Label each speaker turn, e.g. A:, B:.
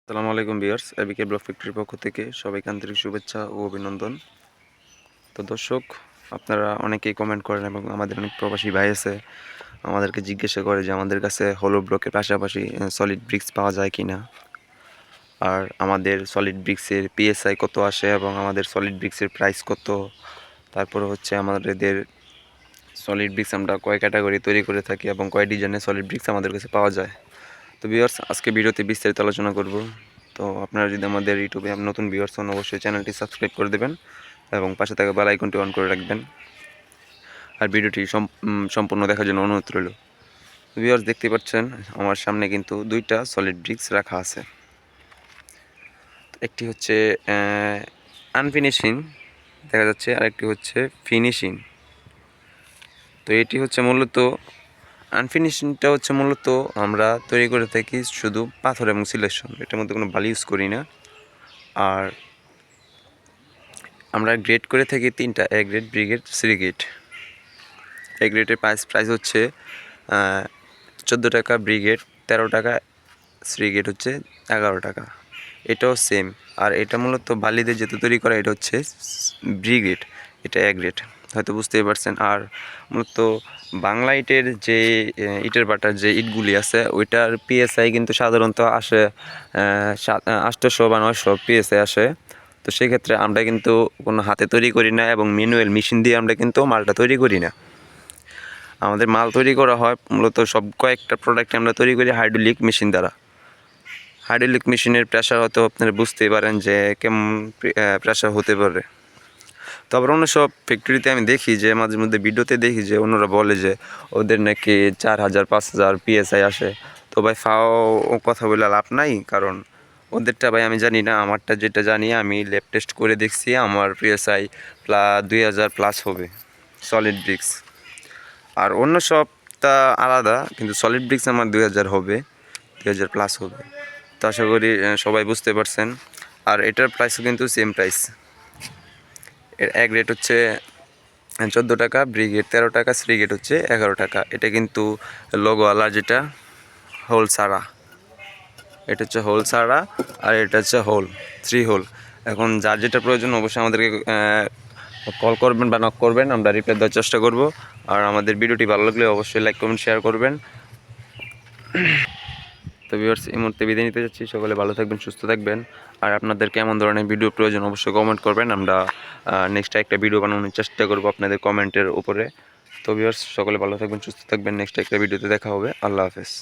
A: আসসালামু আলাইকুম viewers, এবিকে blog ফ্যাক্টরির পক্ষ থেকে সবাইকে আন্তরিক শুভেচ্ছা ও অভিনন্দন। তো দর্শক, আপনারা অনেকেই কমেন্ট করেন এবং আমাদের অনেক প্রবাসী ভাই আছে আমাদেরকে জিজ্ঞাসা করে যে আমাদের কাছে হলো ব্লকের পাশাপাশি সলিড ব্রিক্স পাওয়া যায় কি না, আর আমাদের সলিড ব্রিক্সের পিএসআই কত আসে এবং আমাদের সলিড ব্রিক্সের প্রাইস কত, তারপরে হচ্ছে আমাদের সলিড ব্রিক্স আমরা কয় ক্যাটাগরি তৈরি করে থাকি এবং কয় ডিজাইনের সলিড ব্রিক্স আমাদের কাছে পাওয়া যায়। তো ভিউয়ার্স, আজকে ভিডিওতে বিস্তারিত আলোচনা করব। তো আপনারা যদি আমাদের ইউটিউবে নতুন ভিউয়ার্স হন, অবশ্যই চ্যানেলটি সাবস্ক্রাইব করে দেবেন এবং পাশে থাকা বেল আইকনটি অন করে রাখবেন। আর ভিডিওটি সম্পূর্ণ দেখার জন্য অনুরোধ রইল। ভিউয়ার্স, দেখতে পাচ্ছেন আমার সামনে কিন্তু দুইটা সলিড ব্রিক্স রাখা আছে। একটি হচ্ছে আনফিনিশিং দেখা যাচ্ছে, আরেকটি হচ্ছে ফিনিশিং। তো এটি হচ্ছে মূলত আনফিনিশিংটা হচ্ছে মূলত আমরা তৈরি করে থাকি শুধু পাথর এবং সিলেকশন, এটার মধ্যে কোনো বালি ইউজ করি না। আর আমরা গ্রেড করে থাকি তিনটা: A grade, B grade, C grade. A গ্রেডের প্রাইস হচ্ছে 14 টাকা, বি গ্রেড 13 টাকা, সি গ্রেড হচ্ছে 11 টাকা। এটাও সেম। আর এটা মূলত বালিতে যেহেতু তৈরি করা, এটা হচ্ছে বি গ্রেড, এটা এ গ্রেড, হয়তো বুঝতেই পারছেন। আর মূলত বাংলা ইটের যে ইটের বাটার যে ইটগুলি আছে, ওইটার পিএসআই কিন্তু সাধারণত আসে 800 বা 900 পিএসআই আসে। তো সেক্ষেত্রে আমরা কিন্তু কোনো হাতে তৈরি করি না এবং ম্যানুয়াল মেশিন দিয়ে আমরা কিন্তু মালটা তৈরি করি না। আমাদের মাল তৈরি করা হয় মূলত কয়েকটা প্রোডাক্ট আমরা তৈরি করি হাইড্রোলিক মেশিন দ্বারা। হাইড্রোলিক মেশিনের প্রেশার হয়তো আপনারা বুঝতেই পারেন যে কেমন প্রেশার হতে পারে। তো আবার অন্য সব ফ্যাক্টরিতে আমি দেখি যে মাঝে মধ্যে ভিডিওতে দেখি যে অন্যরা বলে যে ওদের নাকি 4000 5000 পিএসআই আসে। তো ভাই ফাও কথা বলে লাভ নাই, কারণ ওদেরটা ভাই আমি জানি না। আমারটা যেটা জানি, আমি ল্যাব টেস্ট করে দেখছি, আমার পিএসআই 2000 প্লাস হবে সলিড ব্রিক্স। আর অন্য সবটা আলাদা, কিন্তু সলিড ব্রিক্স আমার 2000 হবে, 2000 প্লাস হবে। তো আশা করি সবাই বুঝতে পারছেন। আর এটার প্রাইসও কিন্তু সেম প্রাইস। এর এক রেট হচ্ছে 14 টাকা, বি গ্রেড 13 টাকা, সি গ্রেড হচ্ছে 11 টাকা। এটা কিন্তু লোগোওয়ালা, যেটা হোল সারা, এটা হচ্ছে হোল সারা, আর এটা হচ্ছে হোল 3 হোল। এখন যার যেটা প্রয়োজন অবশ্যই আমাদেরকে কল করবেন বা নক করবেন, আমরা রিপ্লাই দেওয়ার চেষ্টা করব। আর আমাদের ভিডিওটি ভালো লাগলে অবশ্যই লাইক কমেন্ট শেয়ার করবেন। তো ভিউয়ার্স, এই মুহূর্তে বিদায় নিতে যাচ্ছি। সকলে ভালো থাকবেন, সুস্থ থাকবেন। আর আপনাদের কেমন ধরনের ভিডিও প্রয়োজন অবশ্যই কমেন্ট করবেন, আমরা নেক্সট একটা ভিডিও বানানোর চেষ্টা করব আপনাদের কমেন্টের উপরে। তো ভিউয়ার্স, সকলে ভালো থাকবেন, সুস্থ থাকবেন। নেক্সট একটা ভিডিওতে দেখা হবে। আল্লাহ হাফেজ।